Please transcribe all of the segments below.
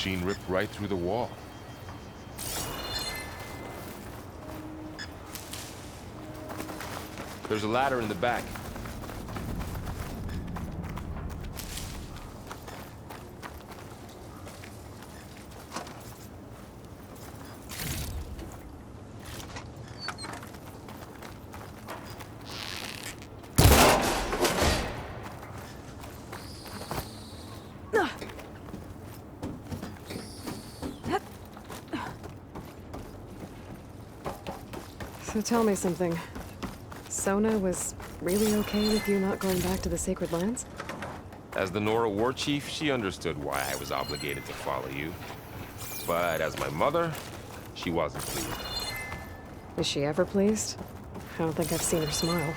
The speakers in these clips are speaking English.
machine ripped right through the wall. There's a ladder in the back. So tell me something. Sona was really okay with you not going back to the Sacred Lands? As the Nora war chief, she understood why I was obligated to follow you. But as my mother, she wasn't pleased. Is she ever pleased? I don't think I've seen her smile.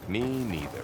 Me neither.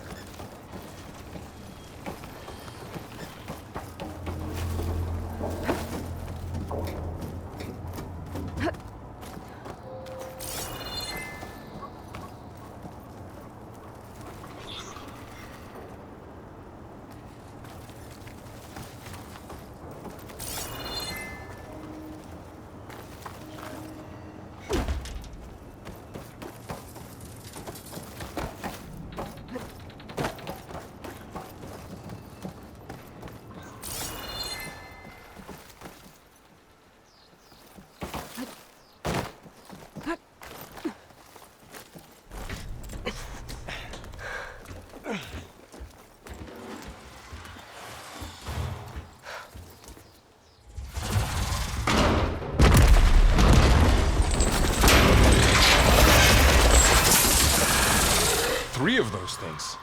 Three of those things.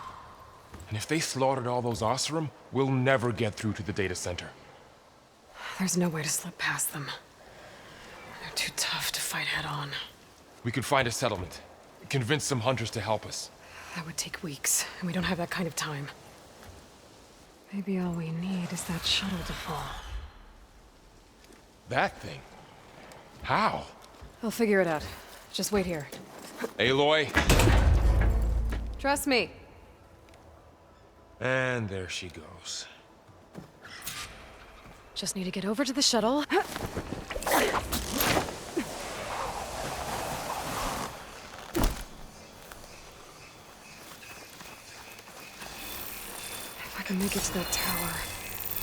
And if they slaughtered all those Oseram, we'll never get through to the data center. There's no way to slip past them. They're too tough to fight head-on. We could find a settlement. Convince some hunters to help us. That would take weeks, and we don't have that kind of time. Maybe all we need is that shuttle to fall. That thing? How? I'll figure it out. Just wait here. Aloy. Trust me. And there she goes. Just need to get over to the shuttle. If I can make it to that tower,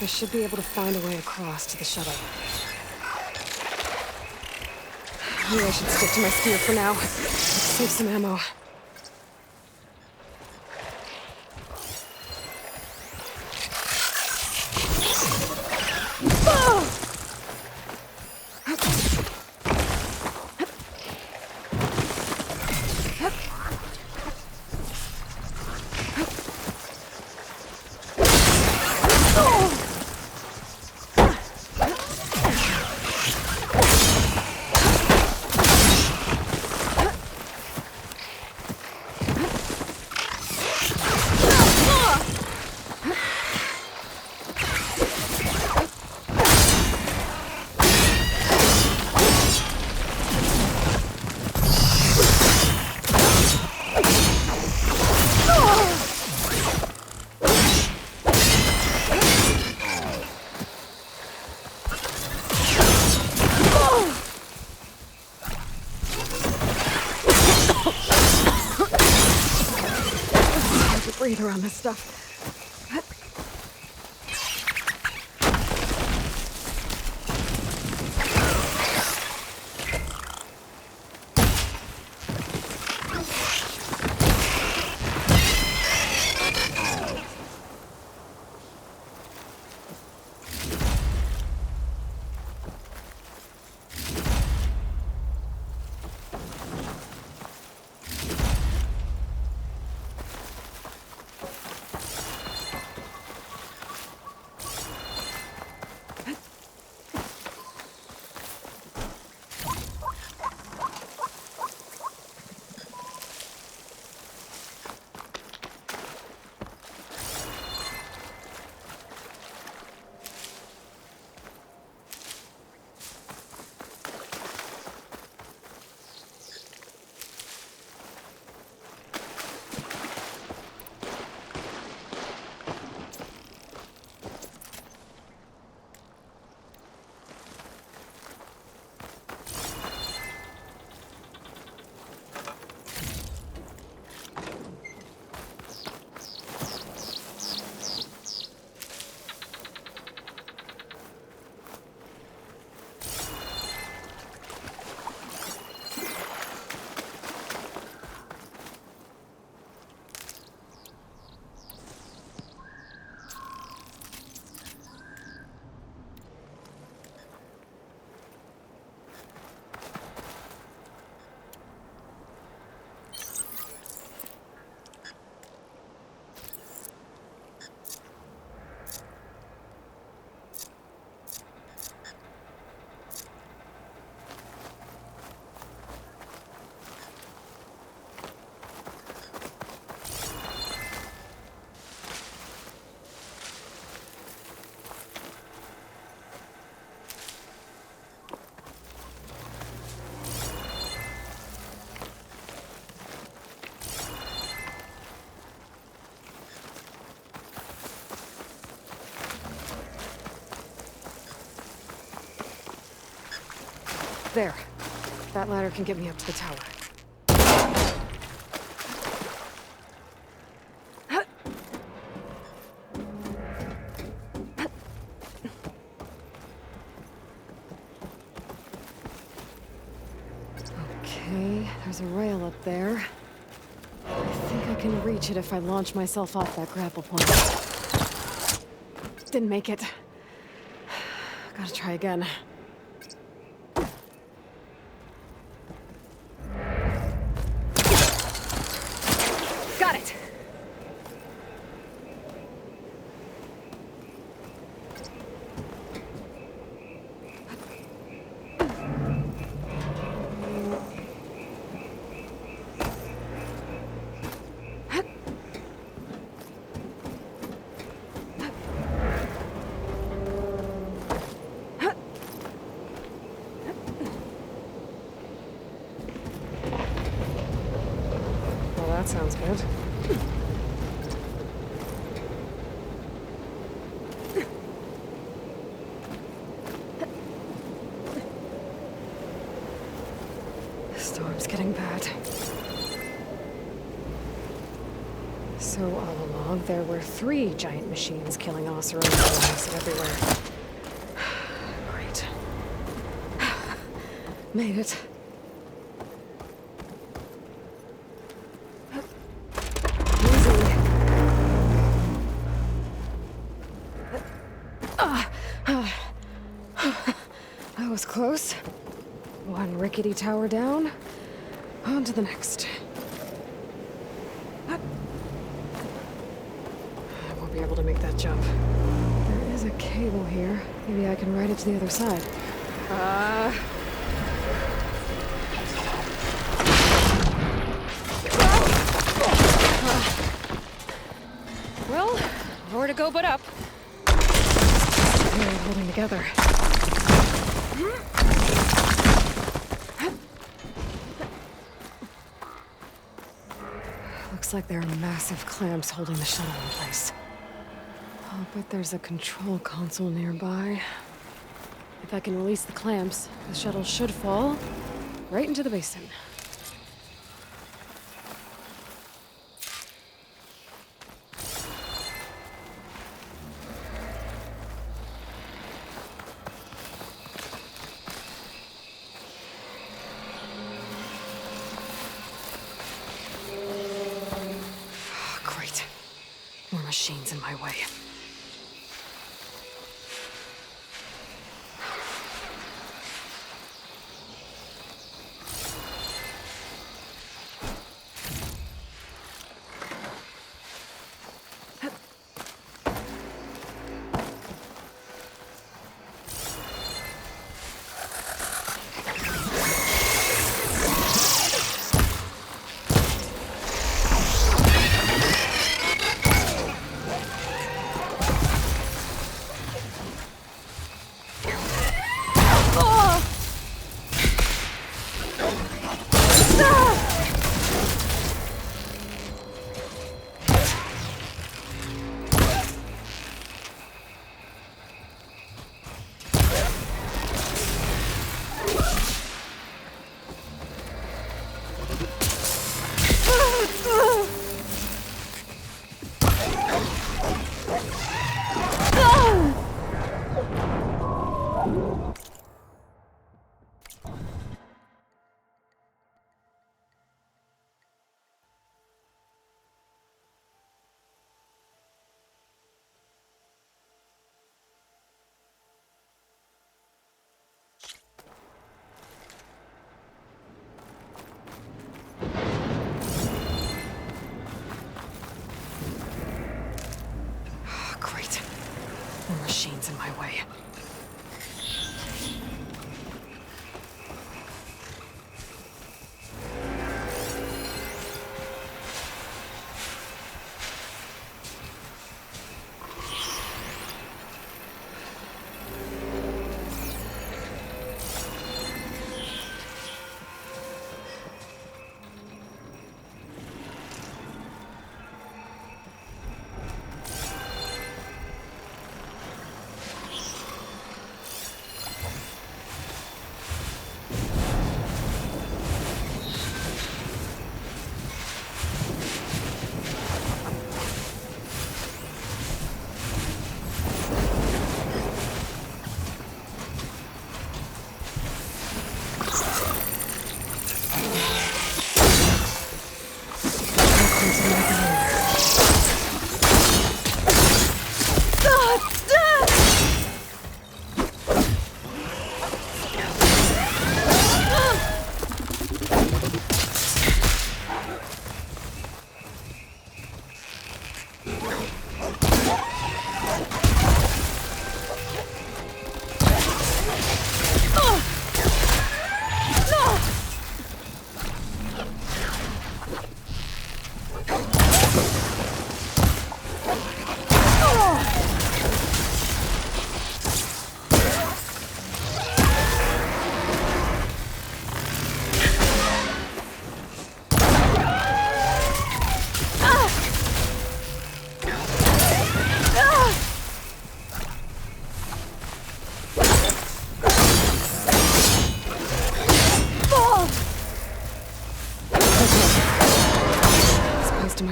I should be able to find a way across to the shuttle. Maybe I should stick to my spear for now. Save some ammo. Breathe around this stuff. There. That ladder can get me up to the tower. Okay, there's a rail up there. I think I can reach it if I launch myself off that grapple point. Didn't make it. Gotta try again. Got it! Well, that sounds good. The storm's getting bad. So all along, there were 3 giant machines killing Oseram and everywhere. Great. Made it. Easy. That was close. One rickety tower down. On to the next. I won't be able to make that jump. There is a cable here. Maybe I can ride it to the other side. Well, nowhere to go but up. They're holding together. Looks like there are massive clamps holding the shuttle in place. I'll bet there's a control console nearby. If I can release the clamps, the shuttle should fall right into the basin. Great. More machines in my way.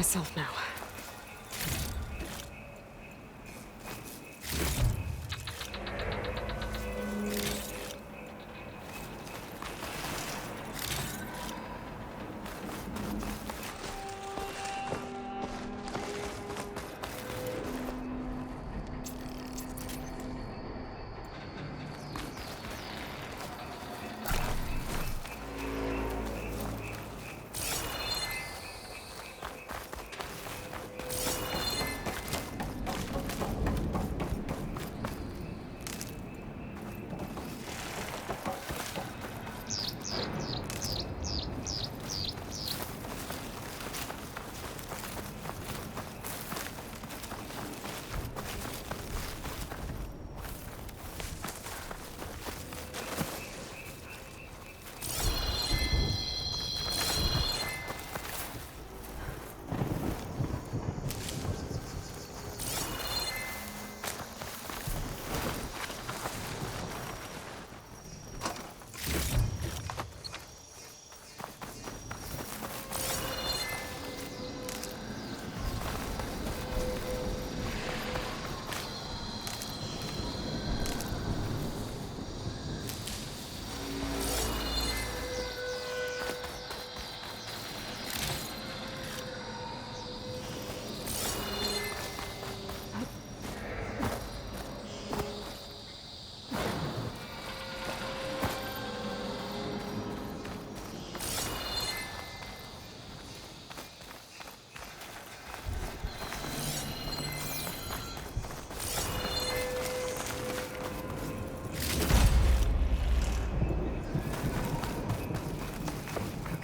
myself now.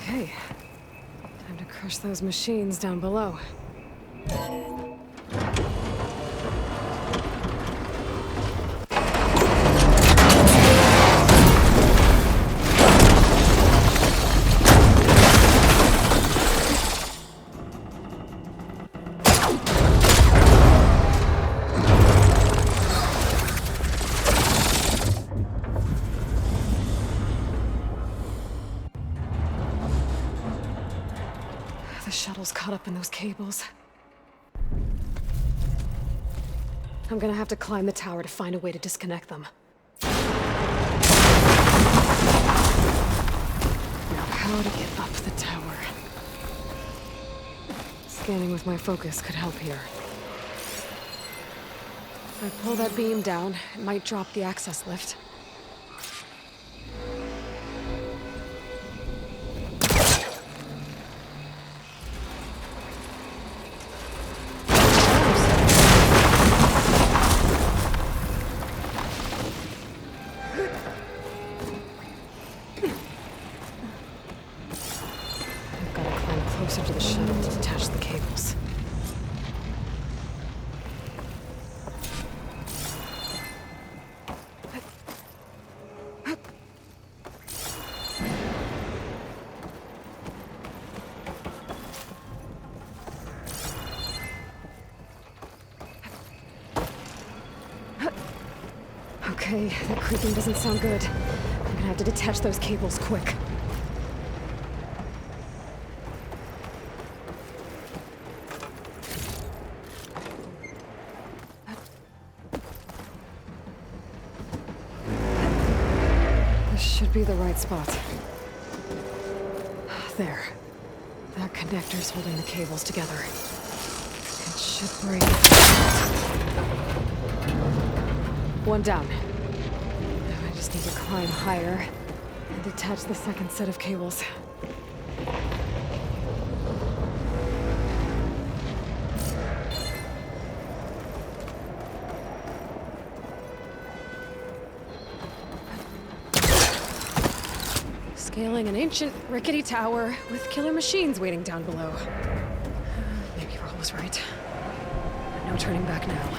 Okay. Time to crush those machines down below. The shuttle's caught up in those cables. I'm gonna have to climb the tower to find a way to disconnect them. Now, how to get up the tower? Scanning with my focus could help here. If I pull that beam down, it might drop the access lift. Closer to the shuttle to detach the cables. Okay, that creaking doesn't sound good. I'm gonna have to detach those cables quick. Should be the right spot. There. That connector's holding the cables together. It should break. One down. Now I just need to climb higher and detach the second set of cables. Scaling an ancient, rickety tower with killer machines waiting down below. Maybe Roll was right. No turning back now.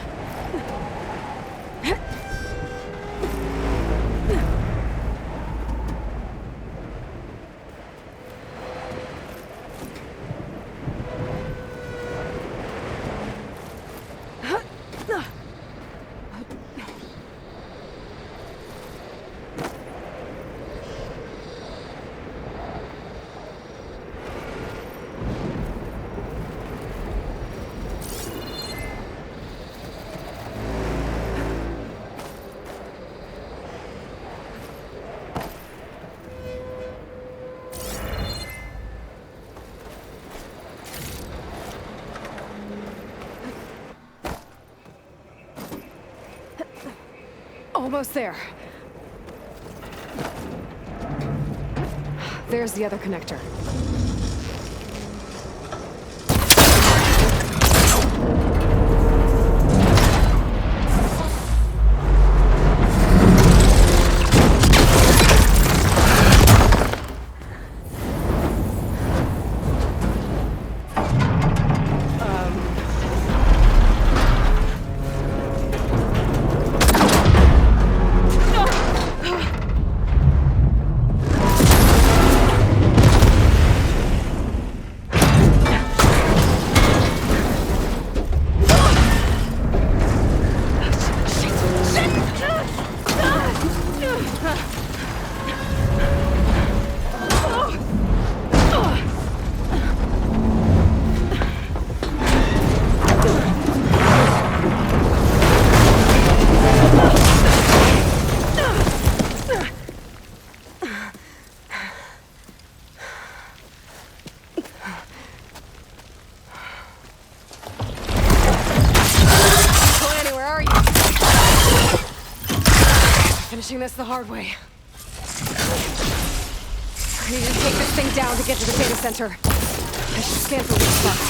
Almost there. There's the other connector. Finishing this the hard way. I need to take this thing down to get to the data center. I should scan for weak spots.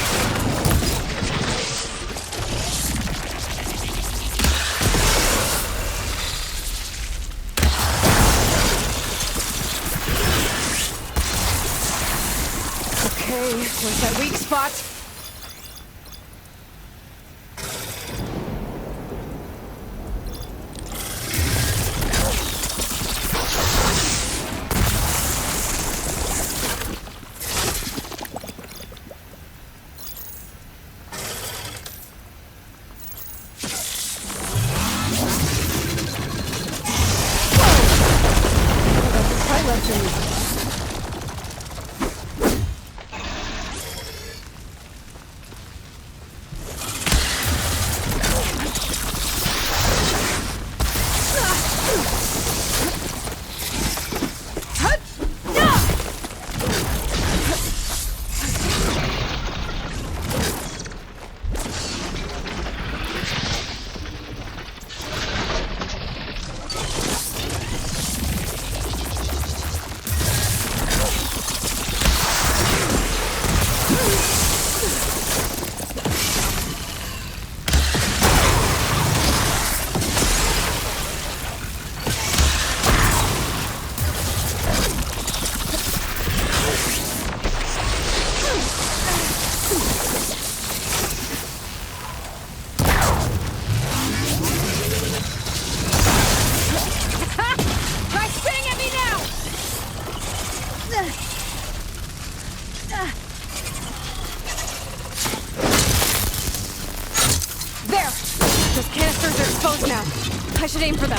Okay, where's that weak spot? I should aim for them.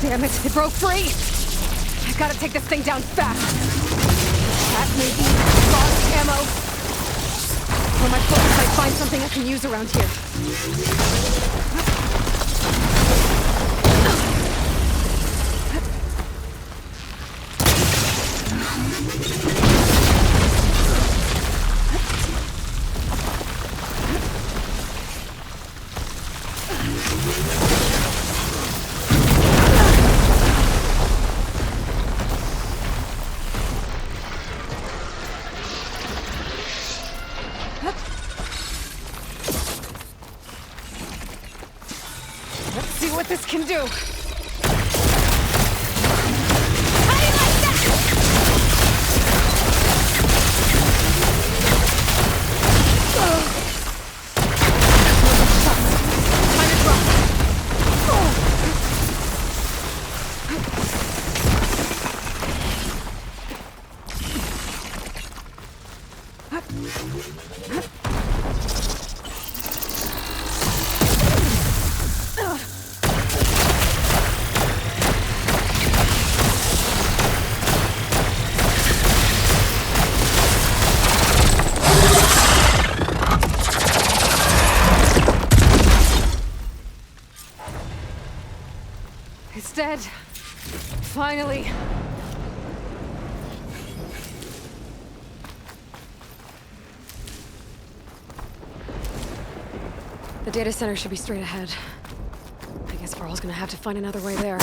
Damn it, it broke free! I've got to take this thing down fast. That may be lost ammo. Or my focus might find something I can use around here. Let's see what this can do. How do you like that? dead. Finally. The data center should be straight ahead. I guess Varl's gonna have to find another way there.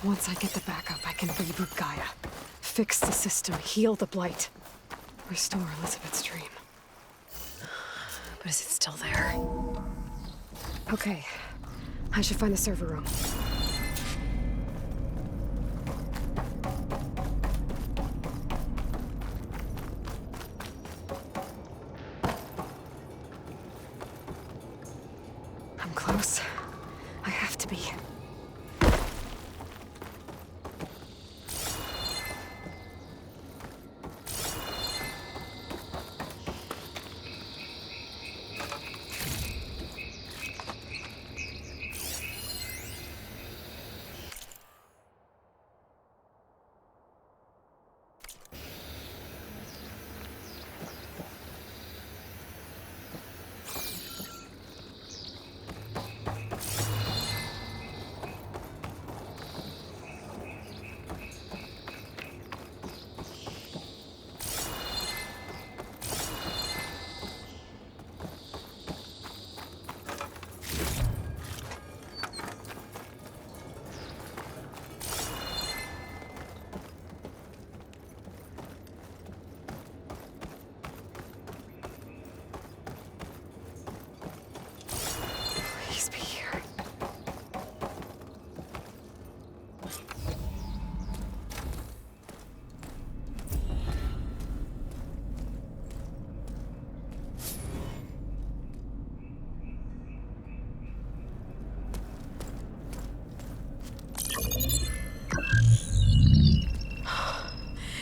Once I get the backup, I can reboot Gaia. Fix the system, heal the Blight. Restore Elizabeth's dream. But is it still there? Okay. I should find the server room. I'm close. I have to be. Please be here.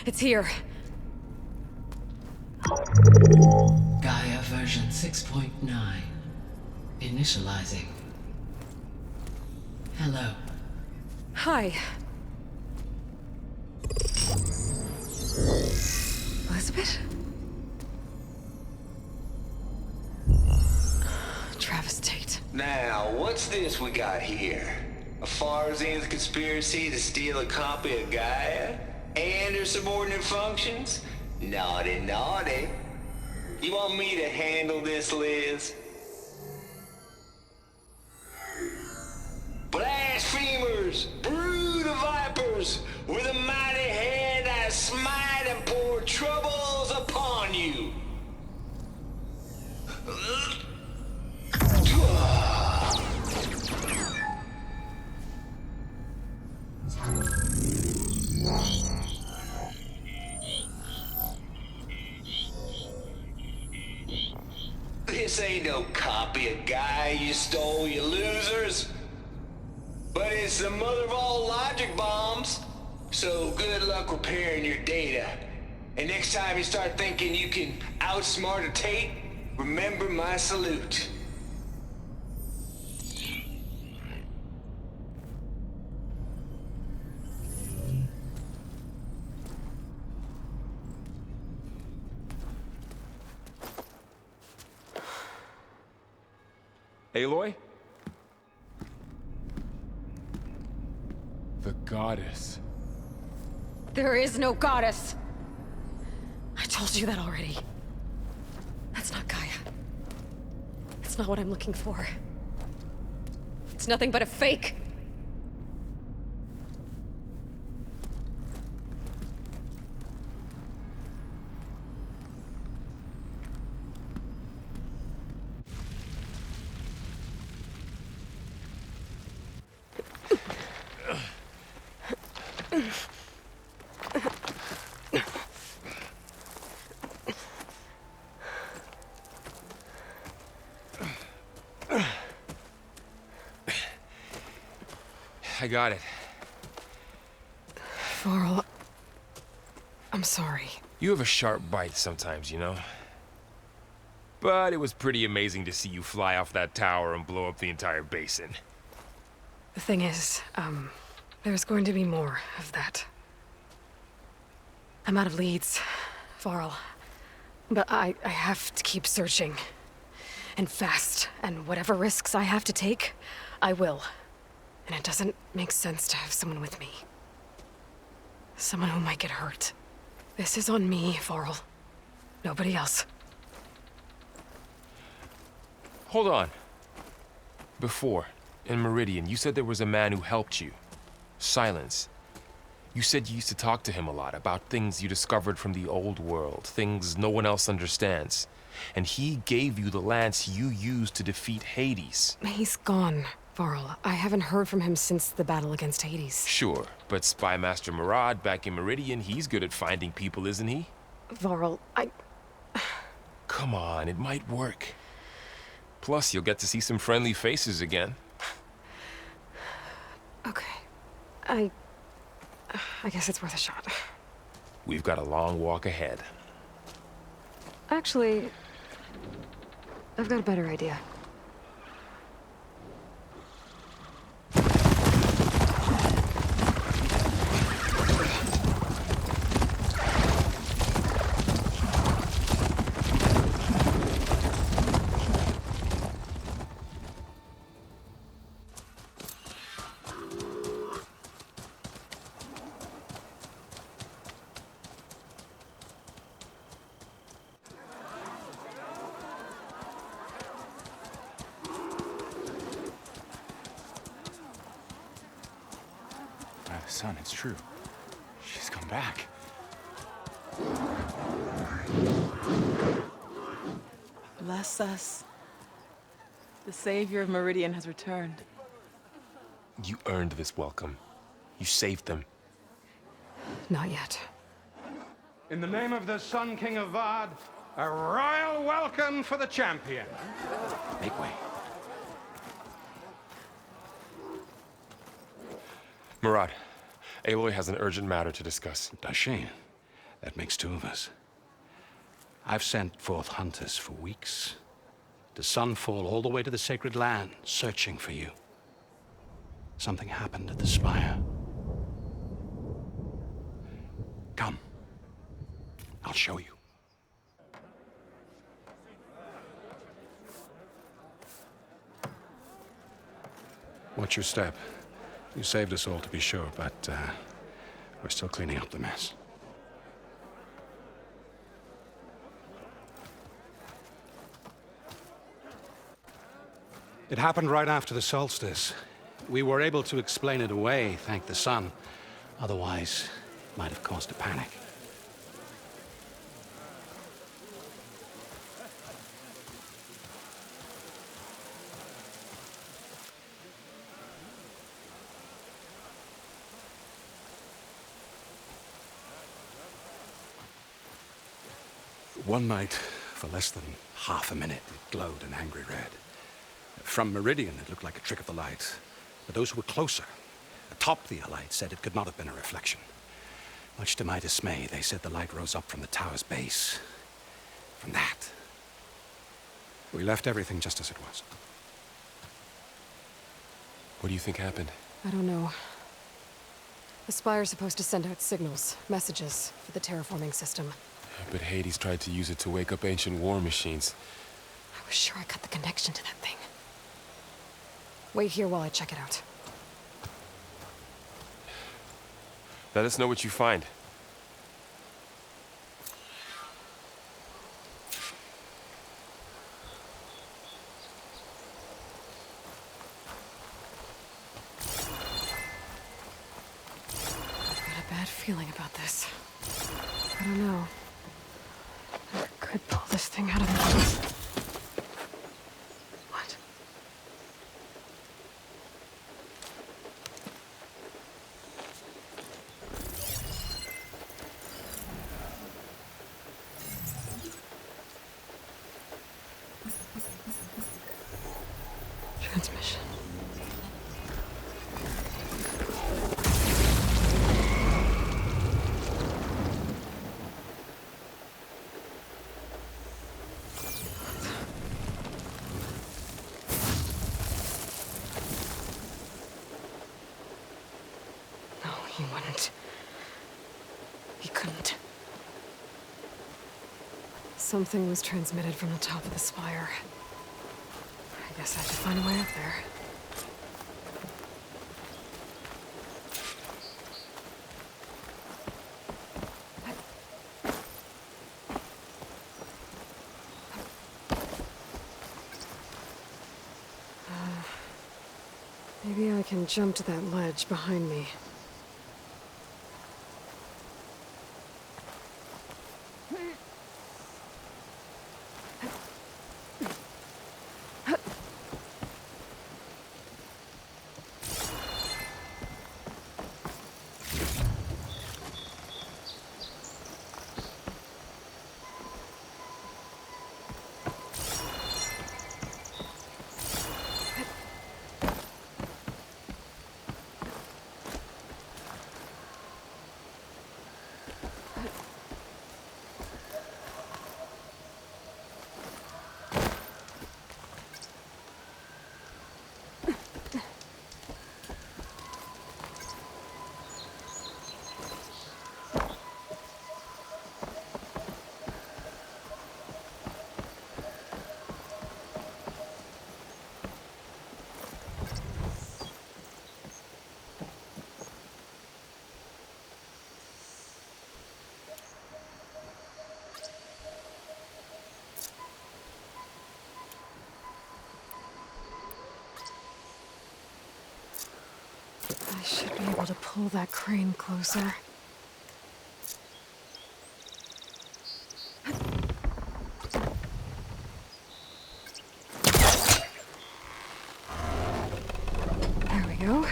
It's here. Gaia version 6.9. Initializing. Hello. Hi. Elizabeth? Travis Tate. Now, what's this we got here? A Farzian's conspiracy to steal a copy of Gaia? And her subordinate functions? Naughty, naughty. You want me to handle this, Liz? Blasphemers! Brood of vipers! With a mighty hand I smite and pour troubles upon you! This ain't no copy of Gaia you stole, you losers! But it's the mother of all logic bombs. So good luck repairing your data. And next time you start thinking you can outsmart a Tate, remember my salute. Aloy? The goddess. There is no goddess! I told you that already. That's not Gaia. It's not what I'm looking for. It's nothing but a fake. I got it. Varl, I'm sorry. You have a sharp bite sometimes, you know? But it was pretty amazing to see you fly off that tower and blow up the entire basin. The thing is, there's going to be more of that. I'm out of leads, Varl. But I have to keep searching. And fast. And whatever risks I have to take, I will. And it doesn't make sense to have someone with me. Someone who might get hurt. This is on me, Varl. Nobody else. Hold on. Before, in Meridian, you said there was a man who helped you. Silence. You said you used to talk to him a lot about things you discovered from the old world, things no one else understands. And he gave you the lance you used to defeat Hades. He's gone, Varl. I haven't heard from him since the battle against Hades. Sure, but Spy Master Murad back in Meridian, he's good at finding people, isn't he? Varl, Come on, it might work. Plus, you'll get to see some friendly faces again. Okay. I guess it's worth a shot. We've got a long walk ahead. Actually, I've got a better idea. Son, it's true. She's come back. Bless us. The Savior of Meridian has returned. You earned this welcome. You saved them. Not yet. In the name of the Sun King of Vard, a royal welcome for the champion. Make way. Murad, Aloy has an urgent matter to discuss. Dashane, that makes two of us. I've sent forth hunters for weeks, to Sunfall all the way to the Sacred Land, searching for you. Something happened at the Spire. Come. I'll show you. Watch your step. You saved us all, to be sure, but we're still cleaning up the mess. It happened right after the solstice. We were able to explain it away, thank the sun. Otherwise, it might have caused a panic. One night, for less than half a minute, it glowed an angry red. From Meridian, it looked like a trick of the light. But those who were closer, atop the light, said it could not have been a reflection. Much to my dismay, they said the light rose up from the tower's base. From that. We left everything just as it was. What do you think happened? I don't know. The Spire's supposed to send out signals, messages, for the terraforming system. But Hades tried to use it to wake up ancient war machines. I was sure I cut the connection to that thing. Wait here while I check it out. Let us know what you find. I've got a bad feeling about this. I don't know. I could pull this thing out of the... What? Transmission. No, he wouldn't. He couldn't. Something was transmitted from the top of the spire. I guess I have to find a way up there. Maybe I can jump to that ledge behind me. I should be able to pull that crane closer. There we go.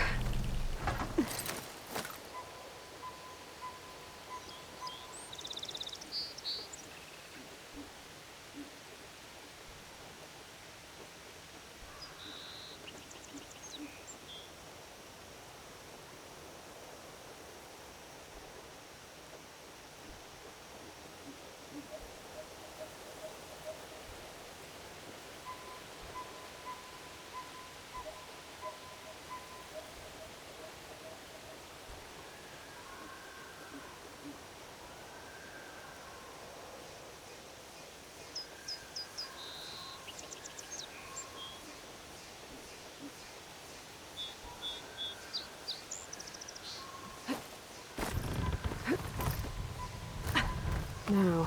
Now,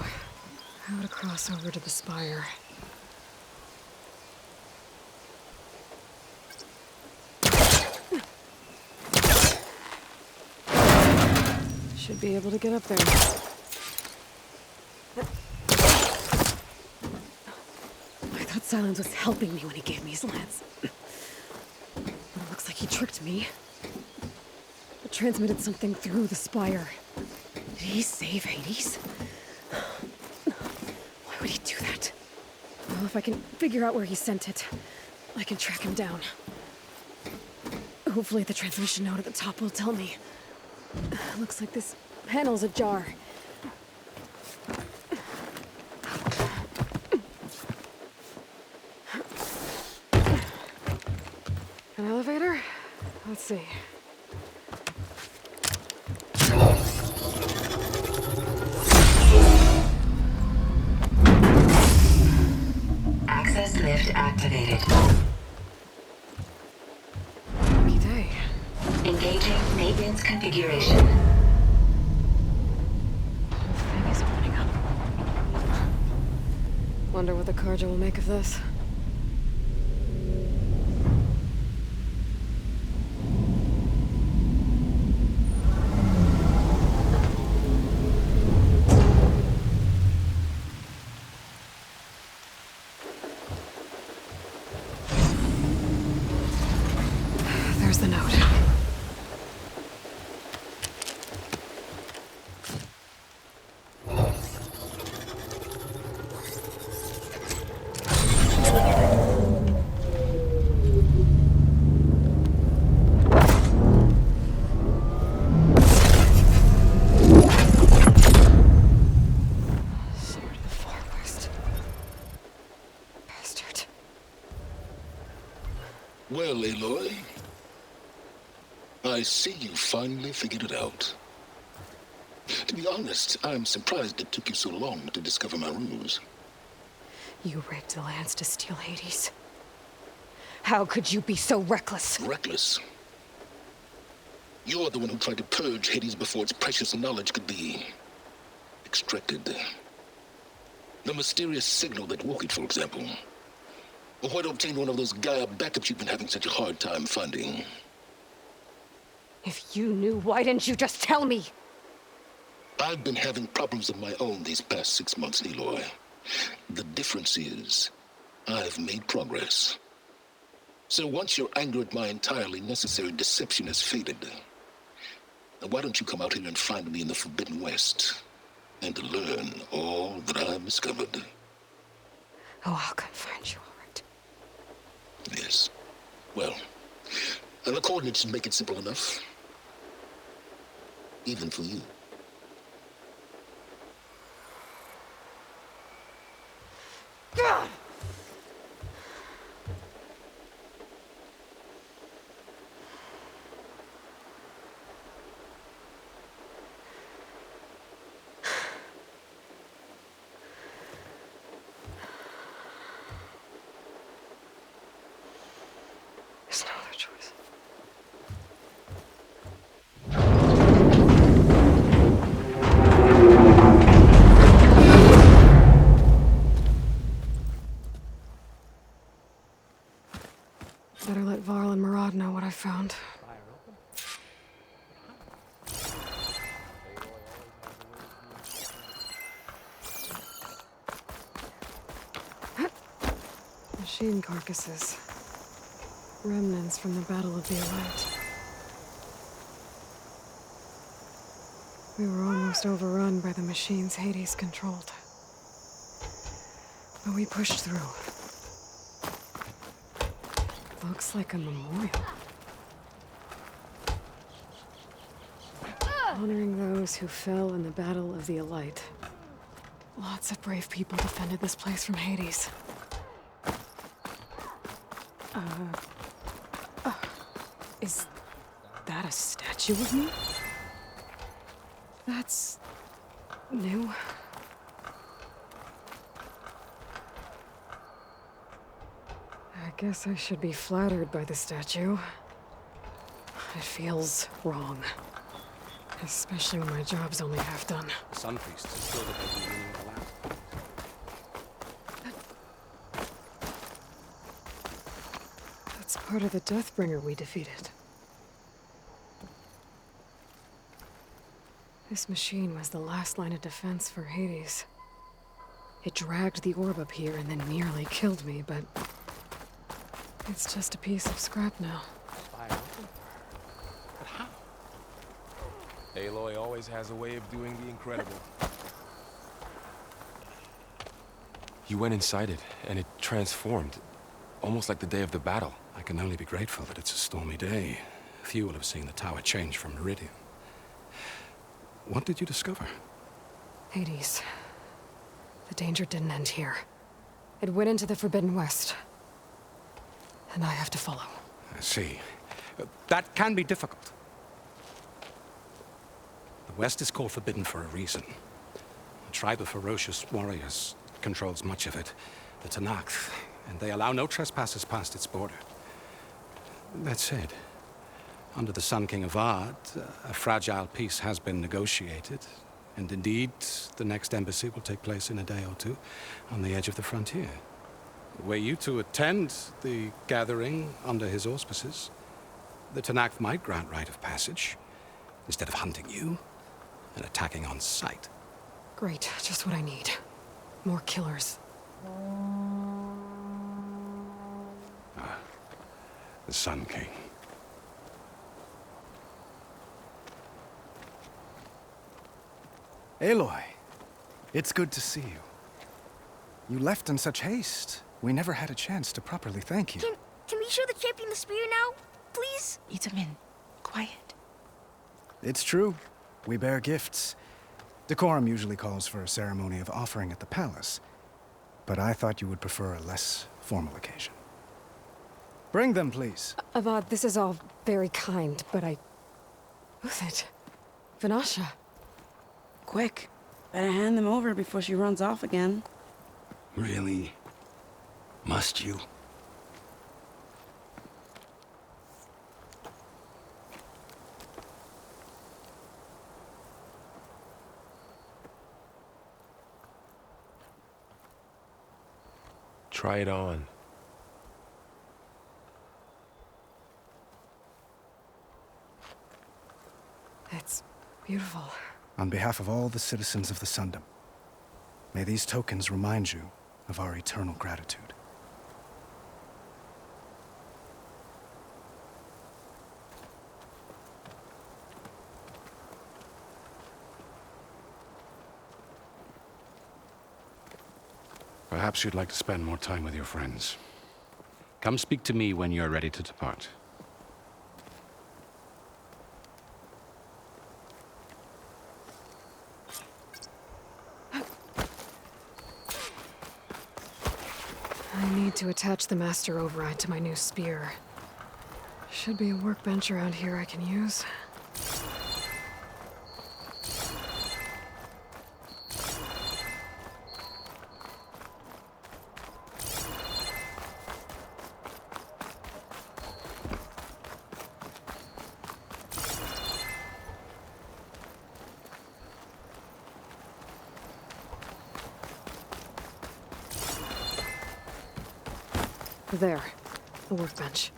how to cross over to the spire. Should be able to get up there. I thought Silence was helping me when he gave me his lance. But it looks like he tricked me. It transmitted something through the spire. Did he save Hades? Why would he do that? Well, if I can figure out where he sent it, I can track him down. Hopefully the transmission node at the top will tell me. Looks like this panel's ajar. An elevator? Let's see. Access lift activated. Lucky day. Engaging maintenance configuration. The thing is opening up. Wonder what the Carja will make of this. There's the note. Sword of the Far West. Bastard. Well, Aloy, I see you finally figured it out. To be honest, I'm surprised it took you so long to discover my ruse. You rigged the lance to steal Hades. How could you be so reckless? Reckless? You're the one who tried to purge Hades before its precious knowledge could be extracted. The mysterious signal that woke it, for example. Or why to obtain one of those Gaia backups you've been having such a hard time finding. If you knew, why didn't you just tell me? I've been having problems of my own these past 6 months, Aloy. The difference is, I've made progress. So once your anger at my entirely necessary deception has faded, why don't you come out here and find me in the Forbidden West, and learn all that I've discovered? Oh, I'll come find you, all right. Yes. Well, and the coordinates should make it simple enough. Even for you. God! There's no other choice. Better let Varl and Murad know what I found. Machine carcasses. Remnants from the Battle of the Elite. We were almost overrun by the machines Hades controlled. But we pushed through. Looks like a memorial. Honoring those who fell in the Battle of the Elite. Lots of brave people defended this place from Hades. Is that a statue of me? That's new. I guess I should be flattered by the statue. It feels wrong. Especially when my job's only half done. The Sun Priests are still debating the meaning of the land. That's part of the Deathbringer we defeated. This machine was the last line of defense for Hades. It dragged the orb up here and then nearly killed me, but it's just a piece of scrap now. Spy open for her. But how? Aloy always has a way of doing the incredible. You went inside it, and it transformed. Almost like the day of the battle. I can only be grateful that it's a stormy day. Few will have seen the tower change from Meridian. What did you discover? Hades. The danger didn't end here. It went into the Forbidden West. And I have to follow. I see. That can be difficult. The West is called Forbidden for a reason. A tribe of ferocious warriors controls much of it, the Tenakth, and they allow no trespassers past its border. That said, under the Sun King Avad, a fragile peace has been negotiated, and indeed, the next embassy will take place in a day or two on the edge of the frontier. Were you to attend the gathering under his auspices, the Tenakth might grant right of passage, instead of hunting you and attacking on sight. Great, just what I need. More killers. The Sun King. Aloy, it's good to see you. You left in such haste. We never had a chance to properly thank you. Can we show the champion the spear now? Please? Itamen, quiet. It's true. We bear gifts. Decorum usually calls for a ceremony of offering at the palace. But I thought you would prefer a less formal occasion. Bring them, please. Avad, this is all very kind, but Who's it? Vanasha. Quick. Better hand them over before she runs off again. Really? Must you? Try it on. It's beautiful. On behalf of all the citizens of the Sundom, may these tokens remind you of our eternal gratitude. Perhaps you'd like to spend more time with your friends. Come speak to me when you're ready to depart. I need to attach the Master Override to my new spear. Should be a workbench around here I can use. There, a workbench.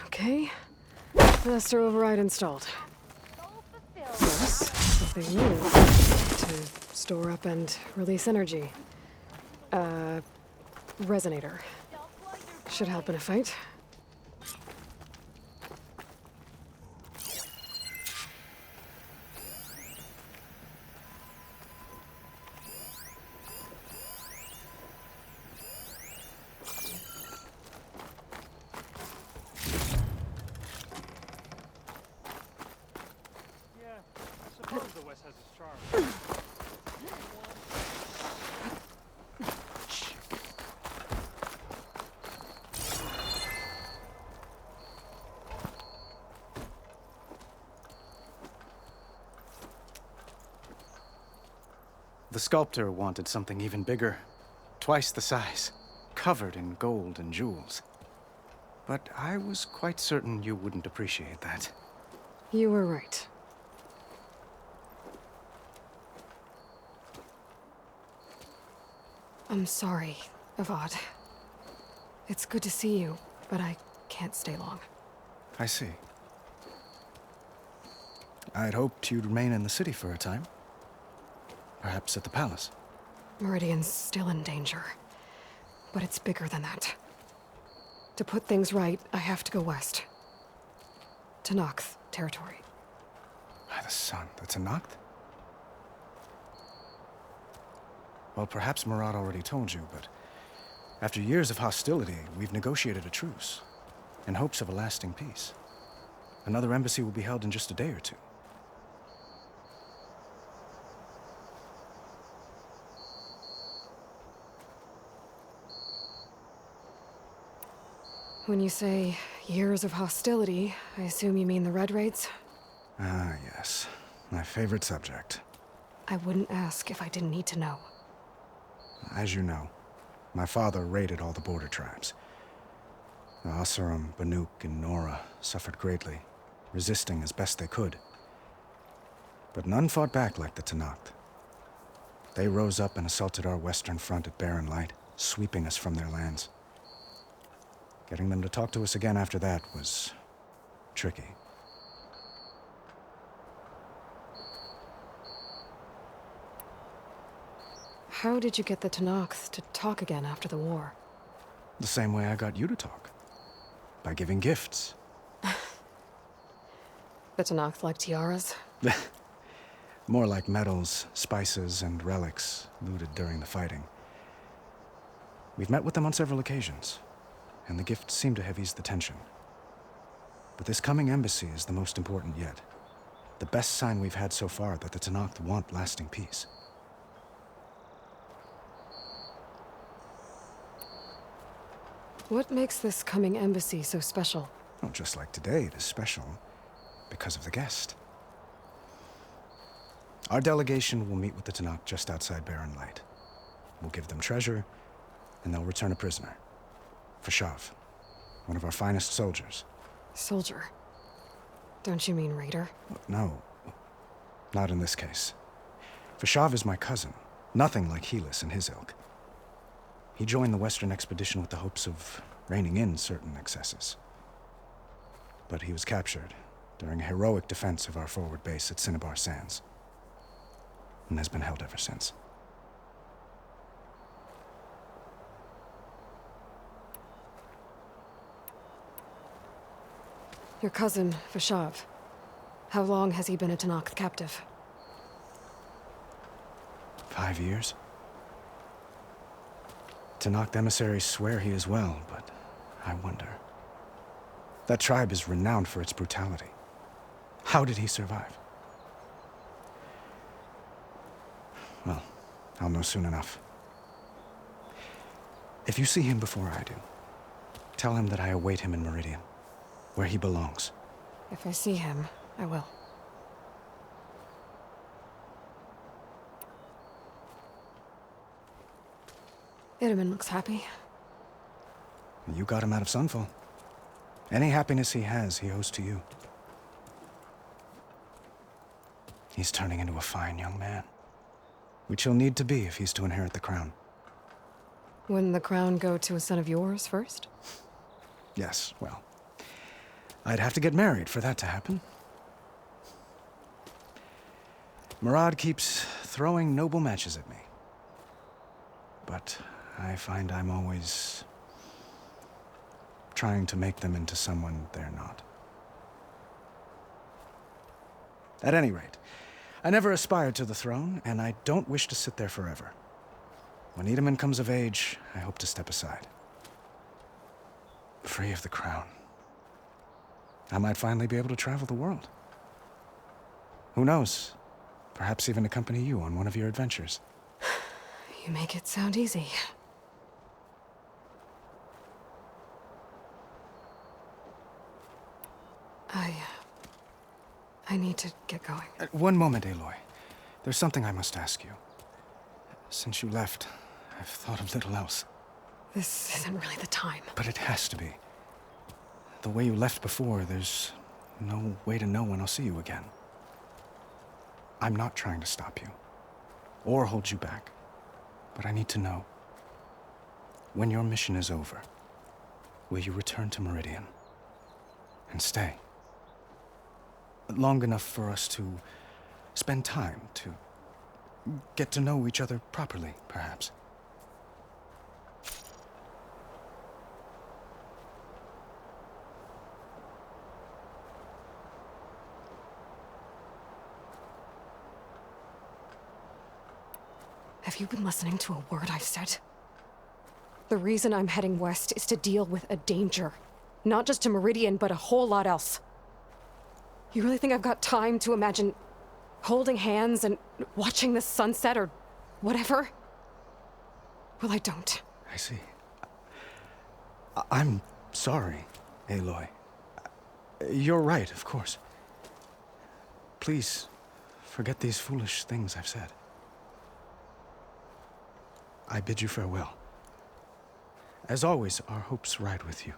Okay, Master Override installed. Yes, something new to store up and release energy. Resonator. Should help in a fight. Yeah, I suppose the West has its charm. the sculptor wanted something even bigger, twice the size, covered in gold and jewels. But I was quite certain you wouldn't appreciate that. You were right. I'm sorry, Avad. It's good to see you, but I can't stay long. I see. I'd hoped you'd remain in the city for a time. Perhaps at the palace. Meridian's still in danger. But it's bigger than that. To put things right, I have to go west. To Noct territory. By the sun, that's a Noct? Well, perhaps Murad already told you, but after years of hostility, we've negotiated a truce, in hopes of a lasting peace. Another embassy will be held in just a day or two. When you say years of hostility, I assume you mean the Red Raids? Ah, yes. My favorite subject. I wouldn't ask if I didn't need to know. As you know, my father raided all the border tribes. The Asuram, Banuk, and Nora suffered greatly, resisting as best they could. But none fought back like the Tenakth. They rose up and assaulted our western front at Barren Light, sweeping us from their lands. Getting them to talk to us again after that was tricky. How did you get the Tenakth to talk again after the war? The same way I got you to talk. By giving gifts. The Tenakth like tiaras? More like medals, spices, and relics looted during the fighting. We've met with them on several occasions, and the gifts seem to have eased the tension. But this coming embassy is the most important yet. The best sign we've had so far that the Tenakth want lasting peace. What makes this coming embassy so special? Oh, just like today, it is special because of the guest. Our delegation will meet with the Tenakth just outside Barren Light. We'll give them treasure, and they'll return a prisoner. Fashav, one of our finest soldiers. Soldier? Don't you mean raider? No, not in this case. Fashav is my cousin, nothing like Helis and his ilk. He joined the Western expedition with the hopes of reining in certain excesses. But he was captured during a heroic defense of our forward base at Cinnabar Sands, and has been held ever since. Your cousin, Fashav. How long has he been a Tenakth captive? 5 years. Tenakth emissaries swear he is well, but I wonder. That tribe is renowned for its brutality. How did he survive? Well, I'll know soon enough. If you see him before I do, tell him that I await him in Meridian, where he belongs. If I see him, I will. Itamen looks happy. You got him out of Sunfall. Any happiness he has, he owes to you. He's turning into a fine young man, which he'll need to be if he's to inherit the crown. Wouldn't the crown go to a son of yours first? Yes, well, I'd have to get married for that to happen. Murad keeps throwing noble matches at me. But I find I'm always trying to make them into someone they're not. At any rate, I never aspired to the throne, and I don't wish to sit there forever. When Itamen comes of age, I hope to step aside. Free of the crown. I might finally be able to travel the world. Who knows? Perhaps even accompany you on one of your adventures. You make it sound easy. I need to get going. One moment, Aloy. There's something I must ask you. Since you left, I've thought of little else. This isn't really the time. But it has to be. The way you left before, there's no way to know when I'll see you again. I'm not trying to stop you, or hold you back. But I need to know, when your mission is over, will you return to Meridian? And stay? Long enough for us to spend time, to get to know each other properly, perhaps. Have you been listening to a word I've said? The reason I'm heading west is to deal with a danger. Not just to Meridian, but a whole lot else. You really think I've got time to imagine holding hands and watching the sunset or whatever? Well, I don't. I see. I'm sorry, Aloy. You're right, of course. Please, forget these foolish things I've said. I bid you farewell. As always, our hopes ride with you.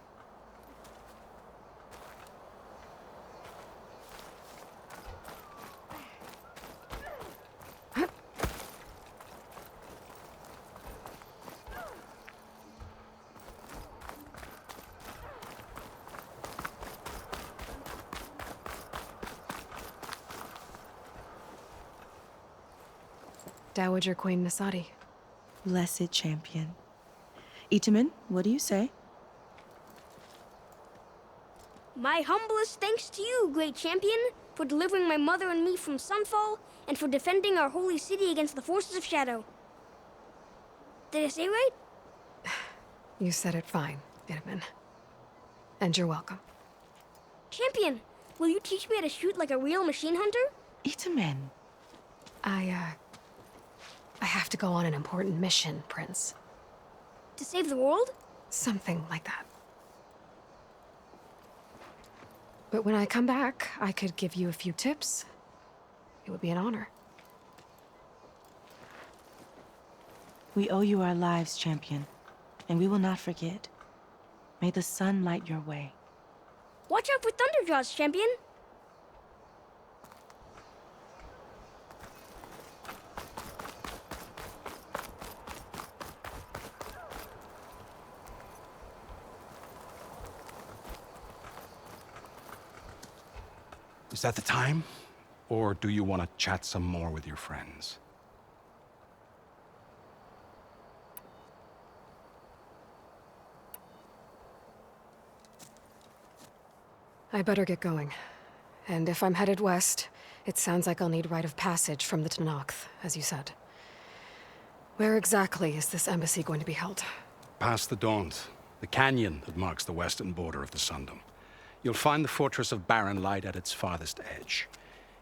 Dowager Queen Nasadi. Blessed champion. Itamen, what do you say? My humblest thanks to you, great champion, for delivering my mother and me from Sunfall, and for defending our holy city against the forces of Shadow. Did I say right? You said it fine, Itamen. And you're welcome. Champion, will you teach me how to shoot like a real machine hunter? Itamen. I have to go on an important mission, Prince. To save the world? Something like that. But when I come back, I could give you a few tips. It would be an honor. We owe you our lives, champion, and we will not forget. May the sun light your way. Watch out for Thunderjaws, champion! Is that the time? Or do you want to chat some more with your friends? I better get going. And if I'm headed west, it sounds like I'll need rite of passage from the Tenakth, as you said. Where exactly is this embassy going to be held? Past the Daunt, the canyon that marks the western border of the Sundom. You'll find the fortress of Barren Light at its farthest edge.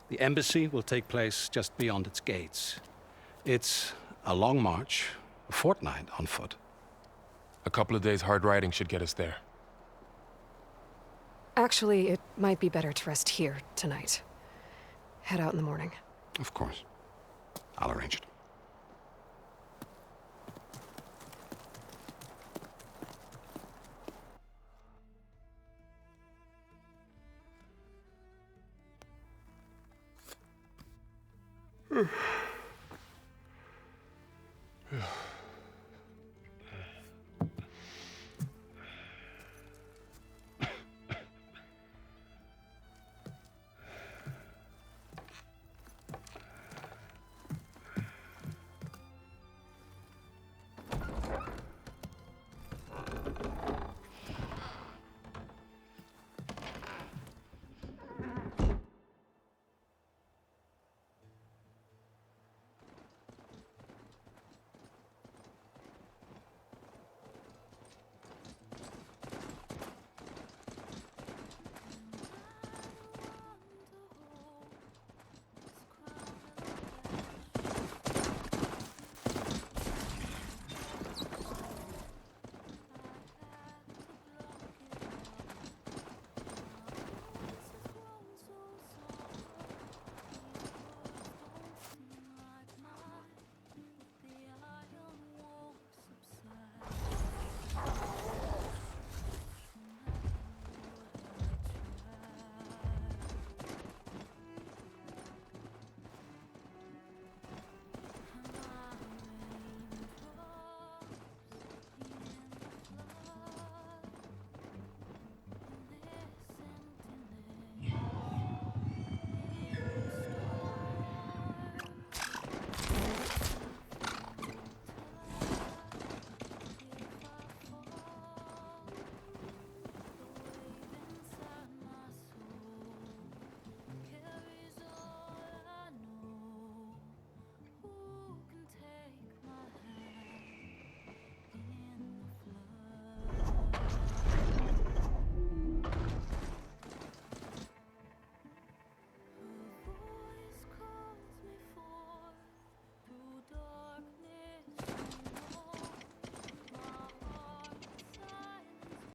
The embassy will take place just beyond its gates. It's a long march, a fortnight on foot. A couple of days hard riding should get us there. Actually, it might be better to rest here tonight. Head out in the morning. Of course. I'll arrange it. Ugh.